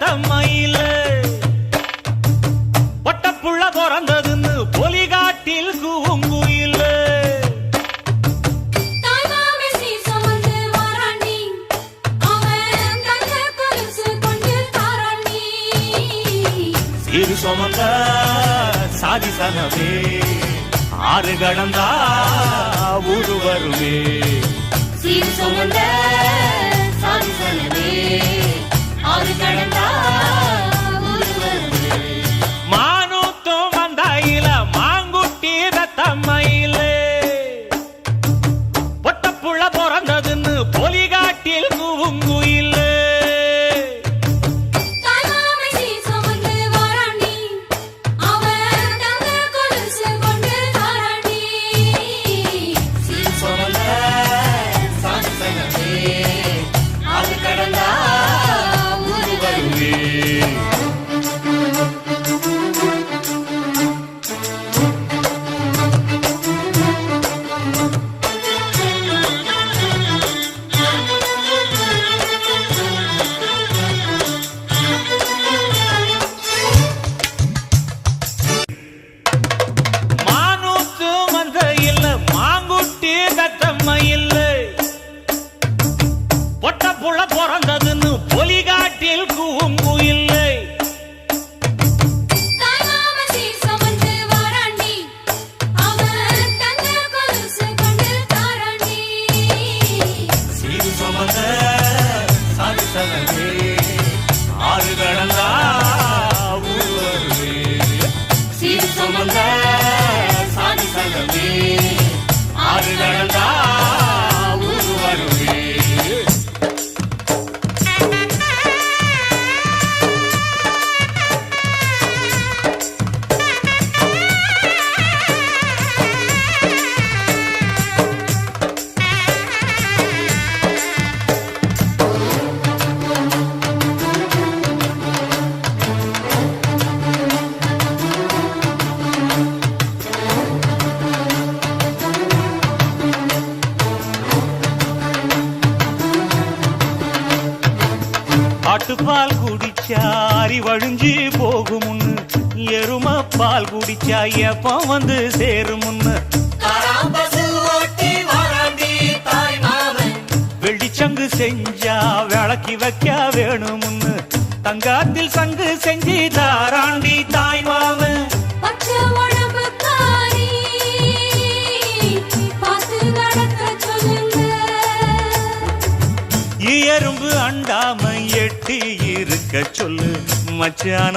தத்தம்மையில பொட்டப்புள்ள பிறந்ததுன்னு பொலிகாட்டில் கூங்குயில இரு சுமந்த சாதி சனவே ஆறு கடந்தா ஊரு வருவே சீர் சுமந்த சாதி சனவே ஆறு கடந்தா ஊரு வருவே மானூத்தும் வந்தாயில மாங்குட்டி ரத்தம்மையில பொட்டப்புள்ள பிறந்ததுன்னு பொலிகாட்டில் கூங்குயில பொட்டப்புள்ள பிறந்ததுன்னு பொலிகாட்டில் கூங்குயில்லை சீரு சுமந்த சாதி சனவே ஆறு கடந்தா ஊரு வருவே சீர் சுமந்த சாதி சனவே ஆறு கடந்தா ஊரு வருவே ஆட்டுப்பால் குடிச்சா அறிவழிஞ்சு போகுமுன்னு எரும பால் குடிச்சா எப்ப வந்து சேருமுன்னு வெள்ளிச்சங்கு செஞ்சா விளக்கி வைக்க வேணுமுன்னு தங்காத்தில் சங்கு செஞ்சு தாராண்டி தாய் மாமன் எறும்பு அண்டாம எட்டி இருக்க சொல்லு மச்சான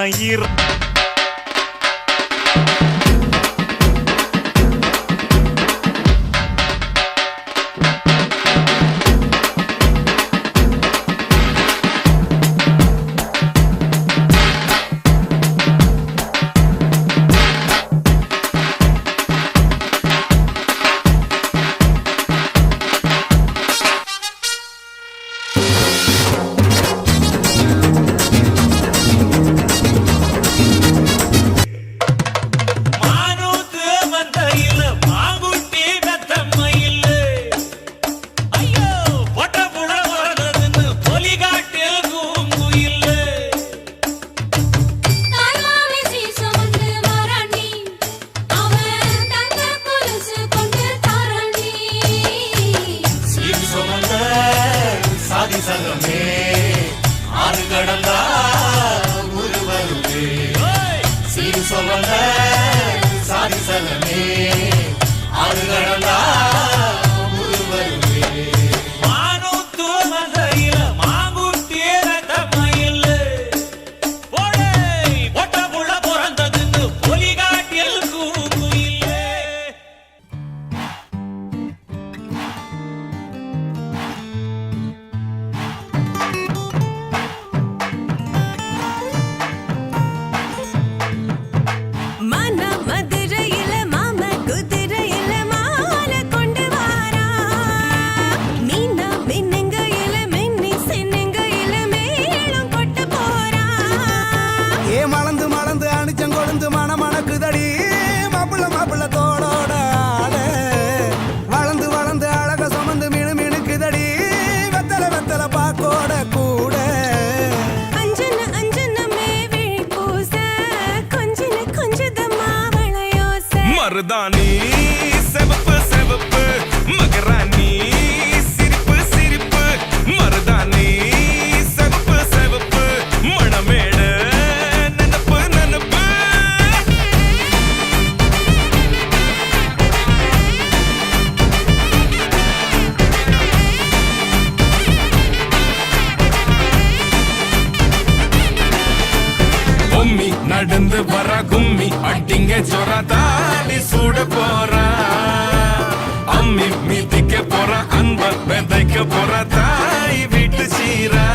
கும்மி அடிங்க ஜொரதாடி சூட போறா அம்மி மிதிக்க போறா அன்ப விதைக்க போறா தாய் வீட்டு சீரா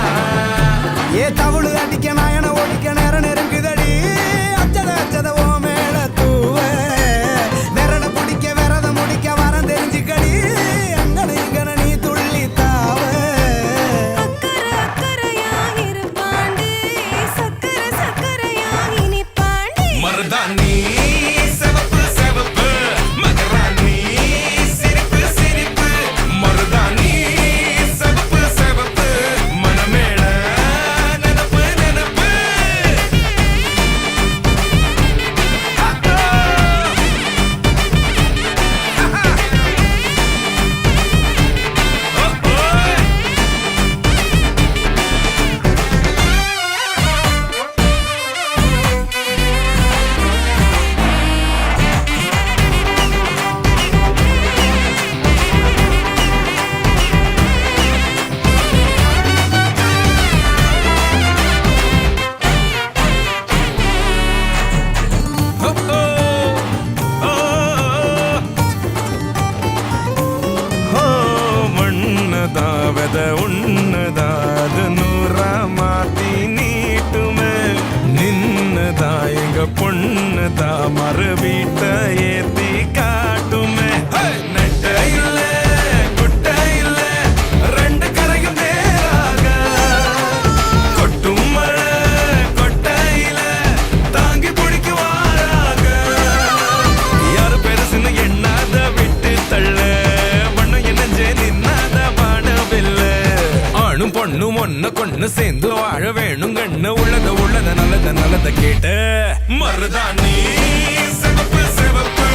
ஏ தவுளு அடிக்க நாயன ஓடிக்க நேரம் நெருங்குதடி அச்சத அச்சத ஓ மேல தூவ விரட பிடிக்க விரத முடிக்க வரம் தெரிஞ்சுக்கடி அங்கன இங்கன நீ துள்ளி தாவ அக்கறை அக்கறையாகிரு பாண்டி சக்கரை சக்கரையாகினி பாண்டி மருதாணி செவப்பு செவப்பு மகராணி சிரிப்பு சிரிப்பு மருதாணி செவப்பு செவப்பு மனமேள நினப்பு நினப்பு மண்ணதா வெத உன்னதா அது நூறா மாத்தி நீட்டுமே நின்னதா எங்க பொண்ணுதா மறு வீட்ட ஏத்தி காட்டுமே நெட்ட இல்ல குட்ட இல்ல ரெண்டு கரையும் நேராக கொட்டும் மழை கொட்டையில தாங்கி பிடிக்குவாராக யாரு பெருசுன்னு எண்ணாத விட்டு தள்ள பண்ண என்னஞ்சே நின்னாத பாடவில்ல ஆணும் பொண்ணும் ஒன்ன கொண்டு சேர்ந்து வாழ வேணும் கண்ணு உள்ளத நல்லத கேட்ட மருதாணி சிவப்பு சிவப்பு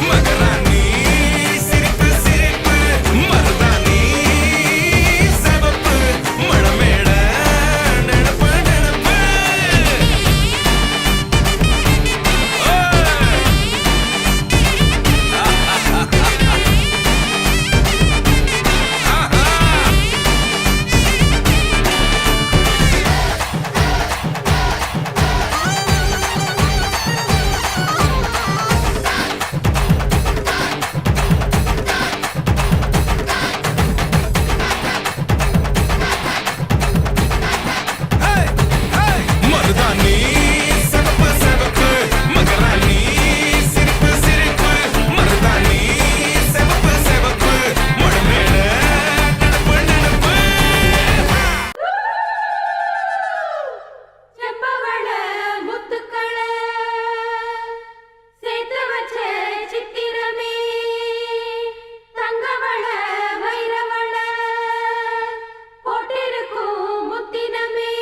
மகராணி சிரிப்பு சிரிப்பு மருதாணி சிவப்பு மணமேட நினப்பு நினப்பு மருதாணி சிவப்பு சிவப்பு மகராணி சிரிப்பு சிரிப்பு மருதாணி சிவப்பு சிவப்பு மணமேட நினப்பு நினப்பு செம்பவள முத்துக்கள சேர்த்து வச்ச சித்திரமே தங்கவள வைரவள போட்டிருக்கும் முத்தினமே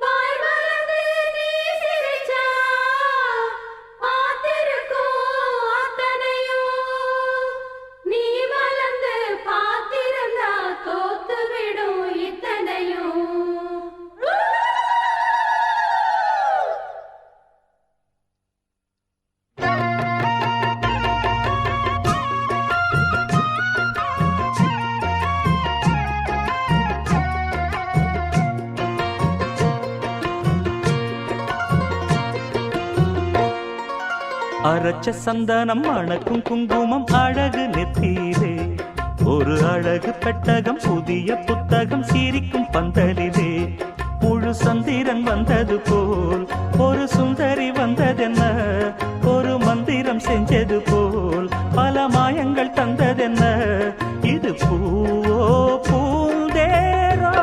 வாய் மறந்து நீ சிரிச்சா பார்த்திருக்கும் அத்தனையும் நீ மலர்ந்து பார்த்திருந்தா தோத்து விடும் இத்தனையும் அரைச்ச சந்தனம் அணக்கும் குங்குமம் அழகு நெத்தியிலே ஒரு அழகு பெட்டகம் புதிய புத்தகம் சிரிக்கும் பந்தலிலே முழு சந்திரன் வந்தது போல் ஒரு சுந்தரி வந்ததென்ன ஒரு மந்திரம் செஞ்சது போல் பல மாயங்கள் தந்ததென்ன இது பூவோ பூந்தேரோ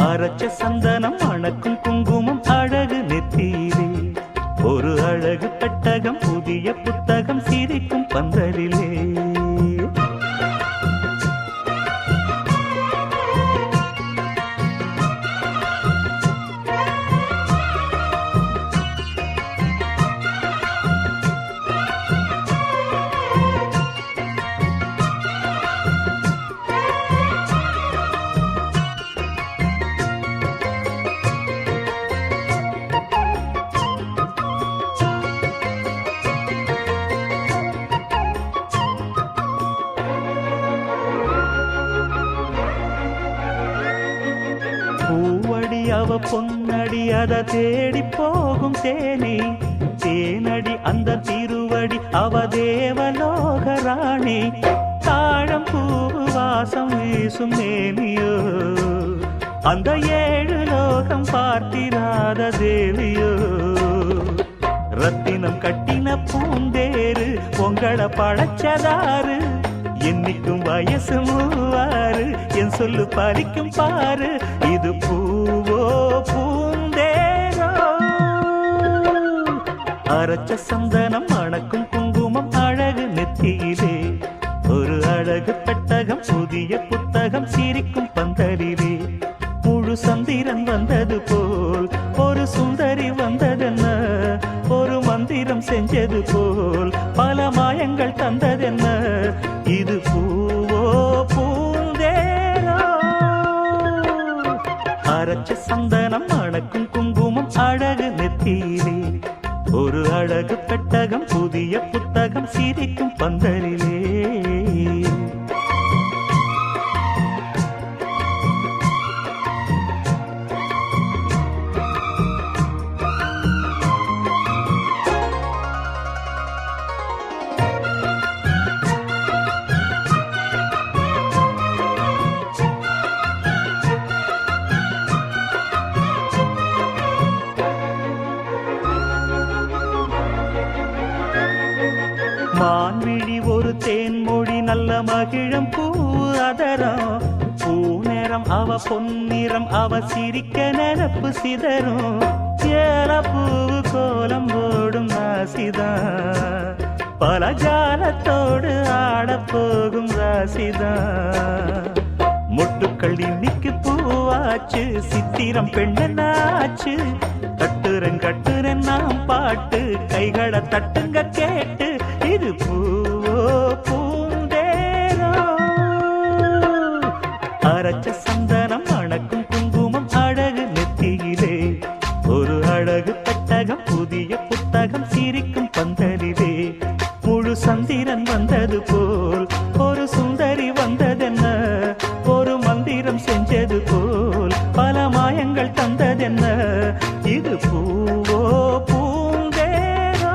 அரைச்ச சந்தனம் அணக்கும் குங்குமம் அழகு நெத்தியிலே ஒரு அழகு பெட்டகம் புதிய புத்தகம் சிரிக்கும் பந்தலிலே அவ பொன்னடி அத தேடி போகும் தேனி தேனடி அந்த திருவடி அவ தேவலோக ராணி தாழம் பூவு வாசம் வீசும் மேனியோ அந்த 7 லோகம் பார்த்திராத தேவியோ ரத்தினம் கட்டின பூந்தேரு உங்களை பழச்சதாரு என்னைக்கும் வயசு 36 என் சொல்லு பறிக்கும் பாரு இது பூவோ பூந்தேரோ அரைச்ச சந்தனம் மணக்கும் குங்குமம் அழகு நெத்தியிலே ஒரு அழகு பெட்டகம் புதிய புத்தகம் சிரிக்கும் பந்தலிலே முழு சந்திரன் வந்தது போல் ஒரு சுந்தரி வந்ததென்ன ஒரு மந்திரம் செஞ்சது போல் பல மாயங்கள் தந்ததென்ன இது பூவோ பூந்தேரோ அரைச்ச சந்தனம் மணக்கும் குங்குமம் அழகு நெத்தியிலே ஒரு அழகு பெட்டகம் புதிய புத்தகம் சிரிக்கும் பந்தலிலே மான்விழி ஒரு தேன்மொழி நல்ல மகிழம் பூ அதரம் பூநேரம் அவ பொன்னிறம் அவ சிரிக்க நினப்பு சிதறும் ஏல பூவு கோலம் போடும் ராசிதான் பல ஜாலத்தோடு ஆடப்போகும் ராசிதான் மொட்டுக்கள் இன்னைக்கு பூவாச்சு சித்திரம் பெண்ணாச்சு கட்டுரன் நாம் பாட்டு கைகளை தட்டுங்க கேட்டு இது பூவோ பூந்தேரோ அரைச்ச சந்தனம் மணக்கும் குங்குமம் அழகு நெத்தியிலே ஒரு அழகு பெட்டகம் புதிய புத்தகம் சிரிக்கும் பந்தலிலே முழு சந்திரன் வந்தது போல் ஒரு சுந்தரி வந்ததென்ன ஒரு மந்திரம் செஞ்சது போல் பல மாயங்கள் தந்ததென்ன இது பூவோ பூந்தேரோ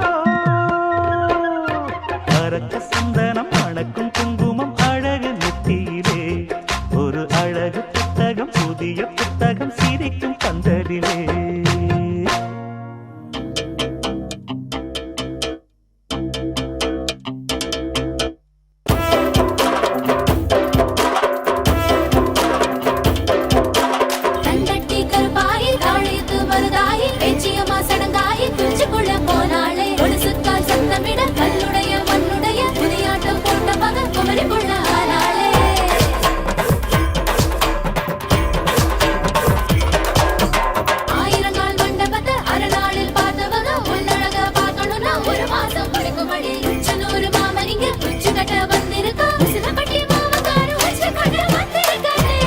அரைச்ச சந்தனம் மணக்கும் குங்குமம் அழகு நெத்தியிலே ஒரு அழகு புத்தகம் புதிய புத்தகம் சிரிக்கும் பந்தலிலே கண்டட்டி கருப்பாயி தாழைத்து மருதாயி பேச்சியம்மா சடங்காயி துஞ்சுக்குள்ள போனாளே ஒரு சுத்தால் சத்தமிட கல்லுடைய மண்ணுடைய புதியாட்டம் போட்ட மக குமரி புள்ள ஆனாளே ஆயிரங்கால் மண்டபத்தை அரைநாளில் பார்த்தவங்க உன்னழக பார்க்கணும்னா ஒரு மாசம் முடிக்கும்படி உச்சனூர் மாமனிங்க உச்சு கட்ட வந்திருக்கா சிலப்பட்டி மாமக்காரு உச்சு கட்ட வந்திருக்கானே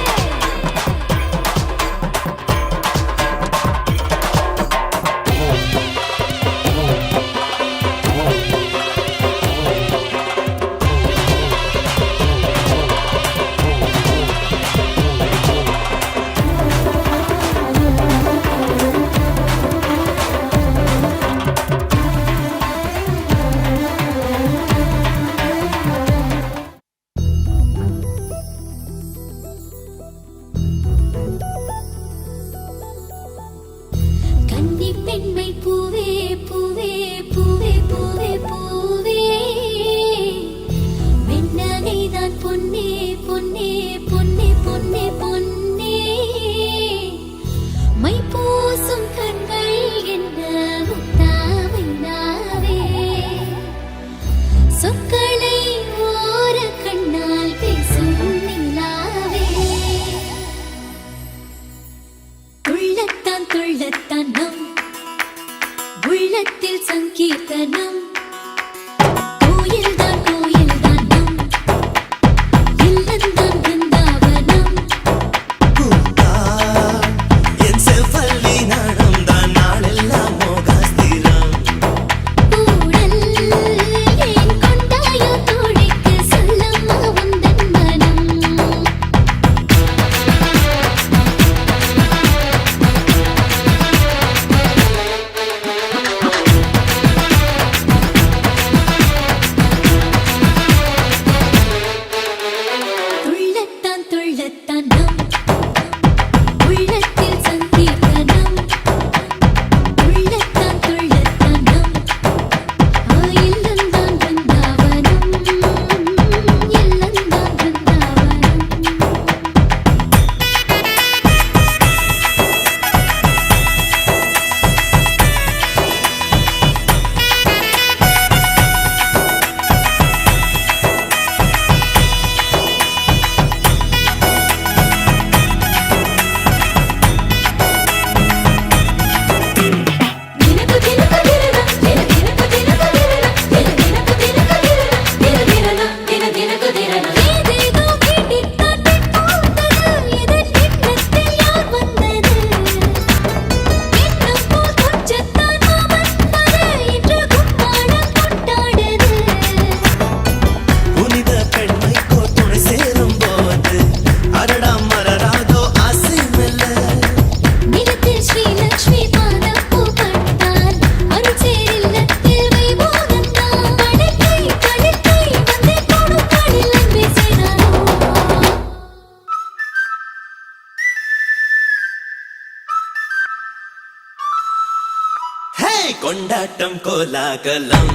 கொண்டாட்டம் கோலாகலம்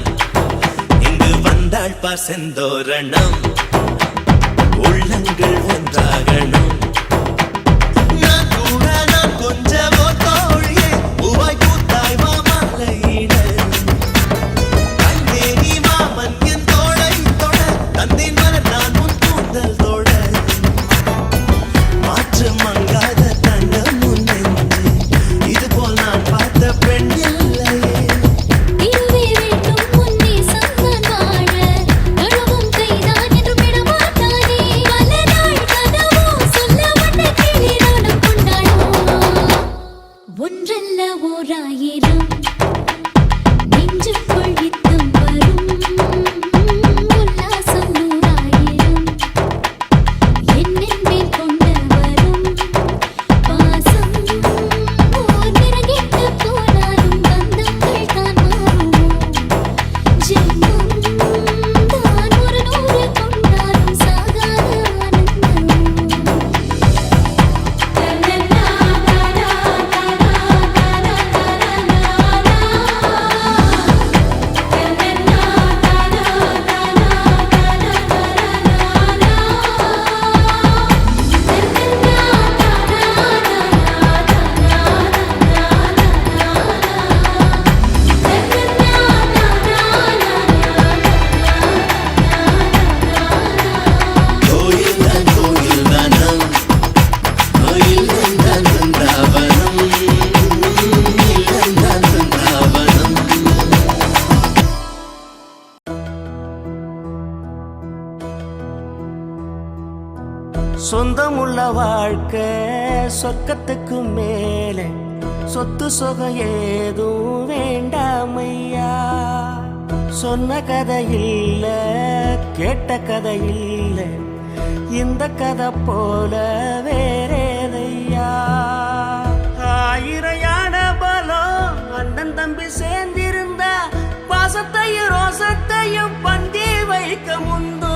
இங்கு வந்தாள் பார் செந்தோரணம் உள்ளங்கள் ஒன்றாகணும் நான் கூட நான் கொஞ்சமோ தோழியே பூவாய் பூத்தாய் மாமலையிட கண்டே நீ மாமன் என் தோளை தொட தந்தை மலர் நான் உன் கூந்தல் தொட மாற்று மங்காத தங்கம் உன் நெஞ்சு இதுபோல் நான் பார்த்த பெண் இல்லையே இதுவே வேண்டும் முன்னே சந்தான் வாழ நழுவும் கைதான் என்று விடமாட்டானே பல நாள் கனவோ சொல்ல வந்த கிளி நானும் கொண்டாடும் ஒன்றல்ல ஓராயிரம் நெஞ்சுக்குள் யுத்தம் வரும் உல்லாசம் நூறாயிரம் என்னின் மேல் கொண்டு வரும் பாசம் ஓர் நிறங்கெட்டு போனாலும் பந்தங்கள் தான் மாறுமோ ஜென்மம் தான் ஒரு நூறு கொண்டாலும் சாகாத கோயில் தான் கோயில் தானம் கோயில் தான் பிருந்தாவனம் இல்லம் தான் பிருந்தாவனம் சொந்தமுள்ள வாழ்க்கை சொர்க்கத்துக்கு மேலே சொத்து சொகம் ஏதும் வேண்டாமையா சொன்ன கதை இல்ல கேட்ட கதை இல்ல இந்த கதை போல வேறேதையா ஆயிரம் யானை பலம் அண்ணன் தம்பி சேர்ந்திருந்தா பாசத்தையும் ரோசத்தையும் பந்தி வைக்க முந்தோ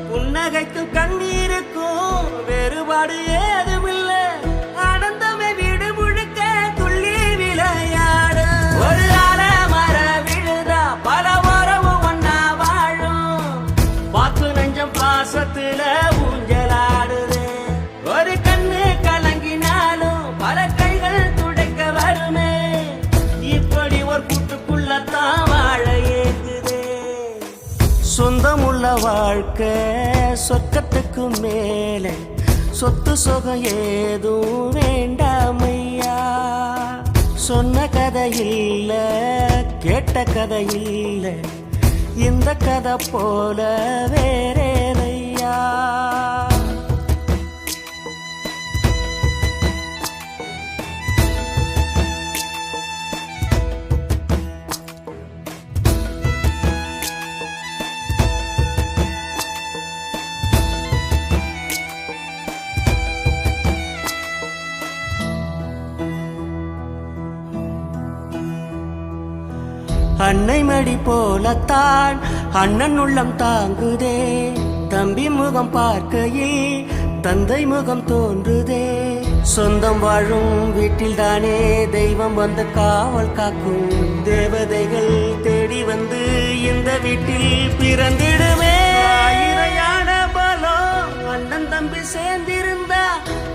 புன்னகைக்கும் கண்ணீருக்கும் வேறுபாடு ஏதுமில்ல ஆனந்தமே வீடு முழுக்க துள்ளி விளையாடு ஒரு மர விழுதா பல உறவும் ஒன்னா வாழும் வாக்கு நெஞ்சம் பாசத்துல ஊஞ்சலாடுது ஒரு கண்ணு கலங்கினாலும் பல கைகள் துடைக்க வருமே இப்படி ஒரு கூட்டுக்குள்ளத்தான் வாழ ஏங்குதே சொந்தமுள்ள வாழ்க்கை சொர்க்கத்துக்கு மேலே சொத்து சொகம் ஏதும் வேண்டாமையா சொன்ன கதை இல்ல கேட்ட கதை இல்ல இந்த கதை போல வேறேதையா அன்னை மடி போலத்தான் அண்ணன் உள்ளம் தாங்குதே தம்பி முகம் பார்க்கையில் தந்தை முகம் தோன்றுதே சொந்தம் வாழும் வீட்டில் தானே தெய்வம் வந்து காவல் காக்கும் தேவதைகள் தேடி வந்து இந்த வீட்டில் பிறந்திடுமே ஆயிரையான பலம் அண்ணன் தம்பி சேர்ந்திருந்தா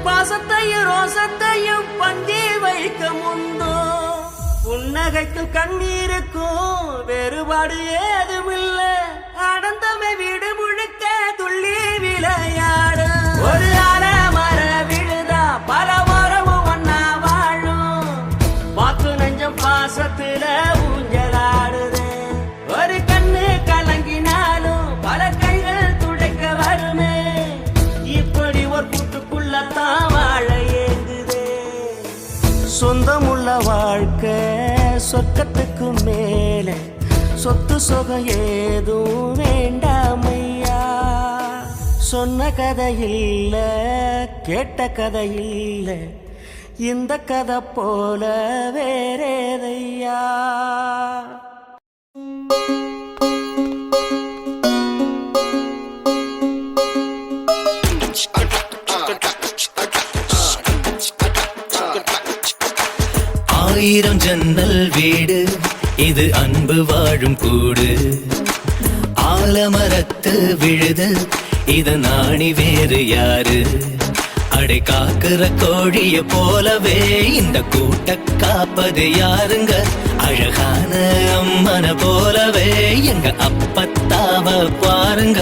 பாசத்தையும் ரோசத்தையும் பந்தி வைக்க முந்தோ புன்னகைக்கும் கண்ணீருக்கும் வேறுபாடு ஏதுமில்ல ஆனந்தமே வீடு முழுக்க துள்ளி விளையாடு ஒரு மர விழுதா பல உறவும் ஒன்னா வாழும் வாக்கு நெஞ்சம் பாசத்துல ஊஞ்சலாடுது ஒரு கண்ணு கலங்கினாலும் பல கைகள் துடைக்க வருமே இப்படி ஒரு கூட்டுக்குள்ளத்தான் வாழ ஏங்குதே சொந்தமுள்ள வாழ்க்கை சொர்க்கத்துக்கு மேலே சொத்து சொகம் ஏதும் வேண்டாமையா சொன்ன கதை இல்ல கேட்ட கதை இல்ல இந்த கதை போல வேறேதையா ஆயிரம் ஜன்னல் வீடு இது அன்பு வாழும் கூடு ஆலமரத்து விழுது இத நாணி வேறு யாரு அடை காக்குற கோழிய போலவே இந்த கூட்ட காப்பது யாருங்க அழகான அம்மன போலவே எங்க அப்பத்தாவ பாருங்க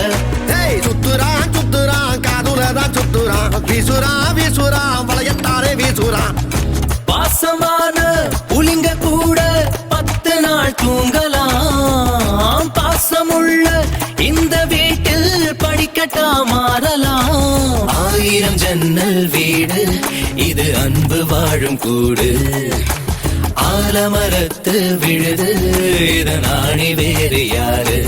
சுத்துறான் சுத்துறான் காதுலதான் சுத்துறான் வீசுறான் வீசுறான் வளையத்தாரே வீசுறான் பாசமான புலிங்க கூட 10 நாள் தூங்கலாம் பாசமுள்ள இந்த வீட்டில் படிக்கட்டா மாறலாம் ஆயிரம் ஜன்னல் வீடு இது அன்பு வாழும் கூடு ஆலமரத்து விழுது இத நாணி வேறு யாரு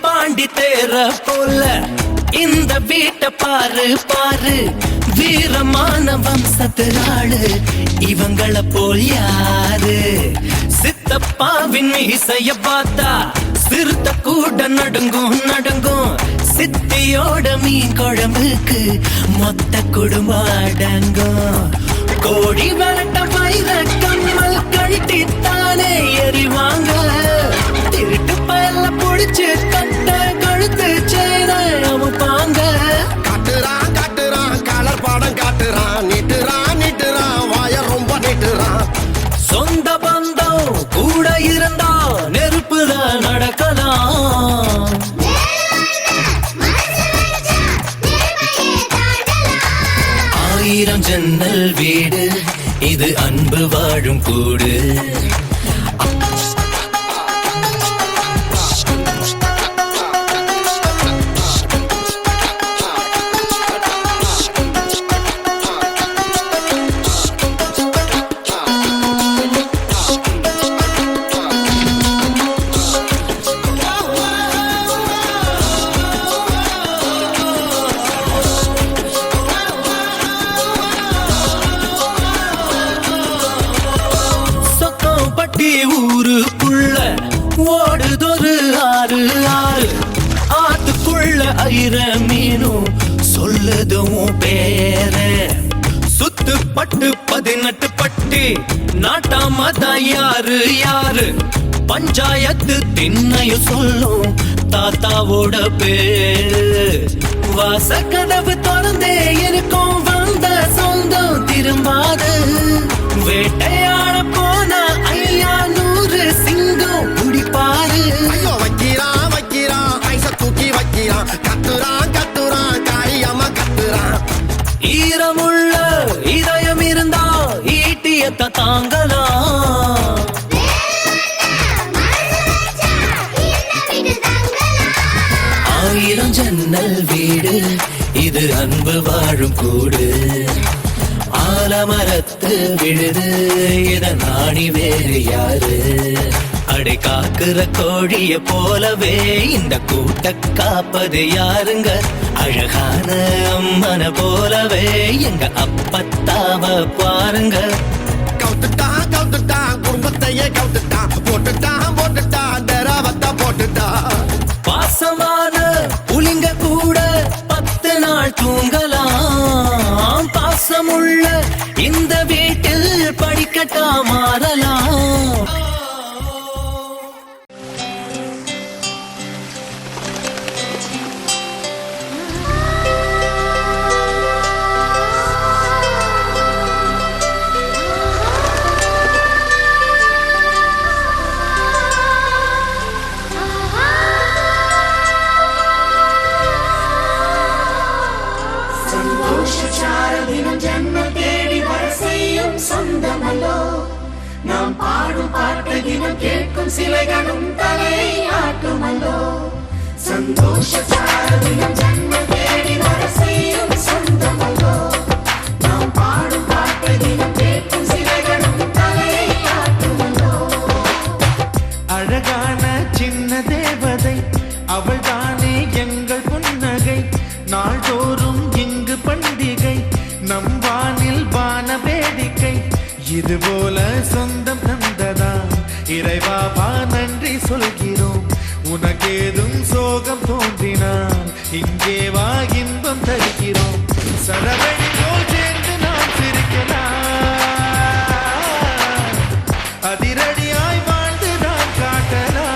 பாண்டி தேர போல இந்த வீட்டை பாரு பாரு வீரமான வம்சத்தினாளு இவங்கள போல் யாரு சித்தப்பாவின் மீசைய பார்த்தா சிறுத்த கூட நடுங்கும் நடுங்கும் சித்தியோட மீன் குழம்புக்கு மொத்த குடும்பம் அடங்கும் கோடி வரட்ட வைர கம்மல் கழட்டித்தானே எறிவாங்க திருட்டு பயல புடிச்சு கட்ட கழுத்து சேர அமுப்பாங்க காட்டுறான் காட்டுறான் கலர் பாடம் காட்டுறான் நீட்டுறான் நீட்டுறான் வாய ரொம்ப நீட்டுறான் சொந்த பந்தம் கூட இருந்தா நெருப்புல நடக்கலாம் ஆயிரம் ஜன்னல் வீடு இது அன்பு வாழும் கூடு ஊருக்குள்ள ஓடுதொரு ஆறு ஆறு ஆத்துக்குள்ள ஐர மீனும் சொல்லுதும் பேர சுத்து பட்டு 18 பட்டி நாட்டாமதான் யாரு யாரு பஞ்சாயத்து திண்ணையும் சொல்லும் தாத்தாவோட பேரு வாசக்கதவு திறந்தே இருக்கும் வந்த சொந்தம் திரும்பாது வேட்டையாட போன ஐயா 100 சிங்கம் குடிப்பாரு ஐயோ வைக்கிறான் வைக்கிறான் ஐச தூக்கி வைக்கிறான் கத்துறான் கத்துறான் காரியமா கத்துறான் ஈரமுள்ள இதயம் இருந்தா ஈட்டியத்த தாங்கலாம் ஆயிரம் ஜன்னல் வீடு இது அன்பு வாழும் கூடு ஆலமரத்து விழுது இத நாணி வேறு யாரு அடை காக்குற கோழிய போலவே இந்த கூட்ட காப்பது யாருங்க அழகான அம்மன போலவே எங்க அப்பத்தாவ பாருங்க கவுத்துட்டான் கவுத்துட்டான் குடும்பத்தையே கவுத்துட்டான் போட்டுட்டான் போட்டுட்டான் தெராவத்தா போட்டுட்டான் பாசமான புலிங்க கூட 10 நாள் தூங்கலாம் பாசமுள்ள இந்த வீட்டில் படிக்கட்டா மாறலாம் தினம் ஜன்ம தேடி வர செய்யும் சொந்தமல்லோ நாம் பாடும் பாட்டு அழகான சின்ன தேவதை அவள் தானே எங்கள் புன்னகை நாள்தோறும் இங்கு பண்டிகை நம் வானில் வான வேடிக்கை இதுபோல சொந்தம் தந்ததா இறைவா நன்றி சொல்கிறோம் உனக்கேதும் சோகம் தோன்றினால் இங்கே வா இன்பம் தருகிறோம் சரவணி போல் சேர்ந்து நாம் சிரிக்கலாம் அதிரடியாய் வாழ்ந்துதான் காட்டலாம்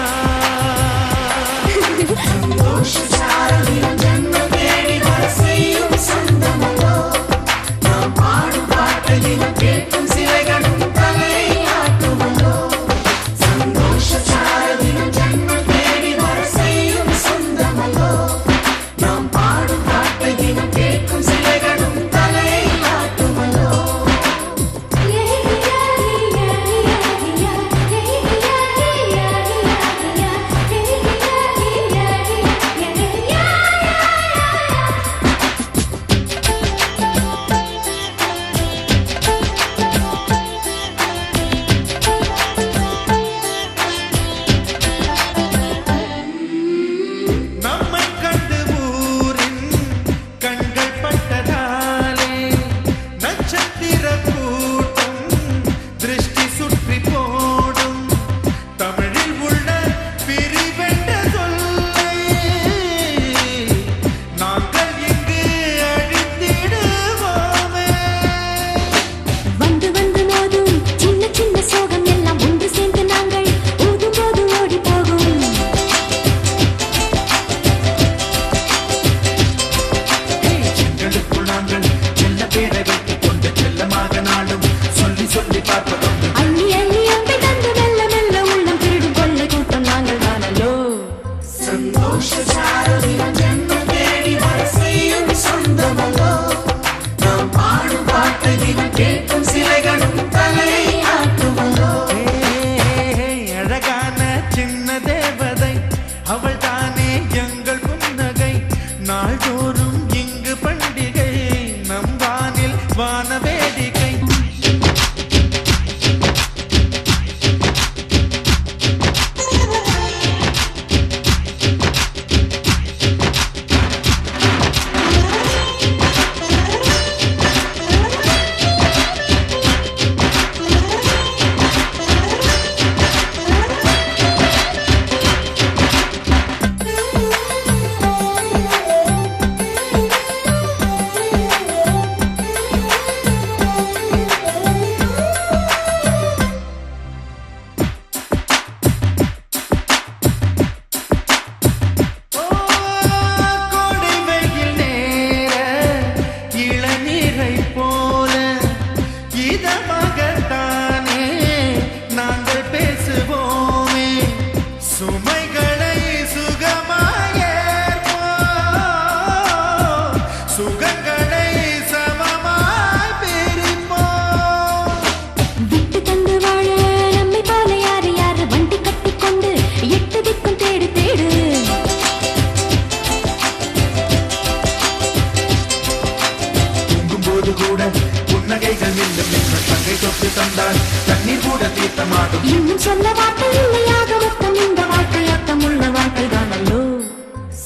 இன்னும் சொல்ல வார்த்தை இல்லையாக மொத்தம் இந்த வாழ்க்கை அர்த்தமுள்ள வாழ்க்கை தானல்லோ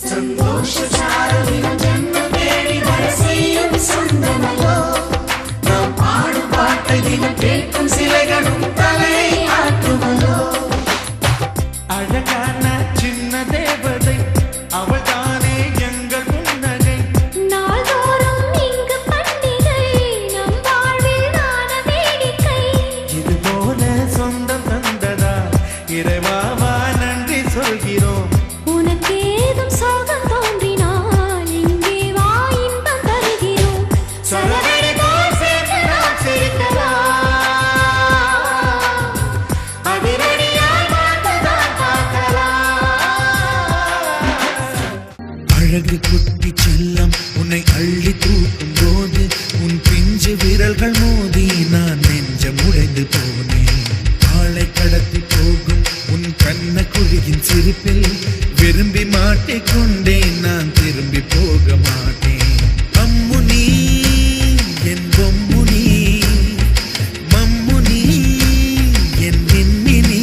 சந்தோஷ சாரதினம் ஜென்மம் தேடி வர செய்யும் சொந்தமல்லோ நாம் பாடும் பாட்டை தினம் கேட்கும் சிலைகளும் தலை ஆட்டுமல்லோ அழகான சின்ன தேவதை அவள் தானே எங்கள் புன்னகை நாள்தோறும் இங்கு பண்டிகை நம் வாழ்வில் வான வேடிக்கை இதுபோல சொந்தம் தந்ததா இறைவாவா நன்றி சொல்கிறோம் உனக்கேதும் சோகம் தோன்றினால் இங்கே வா இன்பம் தருகிறோம் சரவணி போல் சேர்ந்து நாம் சிரிக்கலாம் அதிரடியாய் வாழ்ந்துதான் பார்க்கலாம் அழகு குட்டி செல்லம் உன்னை அள்ளி தூக்கும் போது உன் பிஞ்சு விரல்கள் மோதி நான் நெஞ்சம் உடைந்து போனேன் ஆளை கடத்தி போகும் உன் கண்ண குழியின் சிரிப்பில் விரும்பி மாட்டிக்கொண்டேன் நான் திரும்பி போக மாட்டேன் அம்முனி என் பொம்முனி மம்முனி என் மின்மினி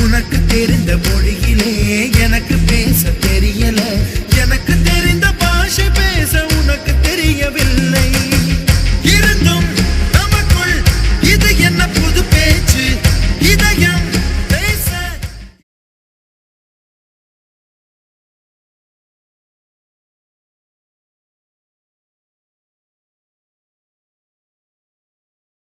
உனக்கு தெரிந்த மொழியிலே எனக்கு பேச தெரியல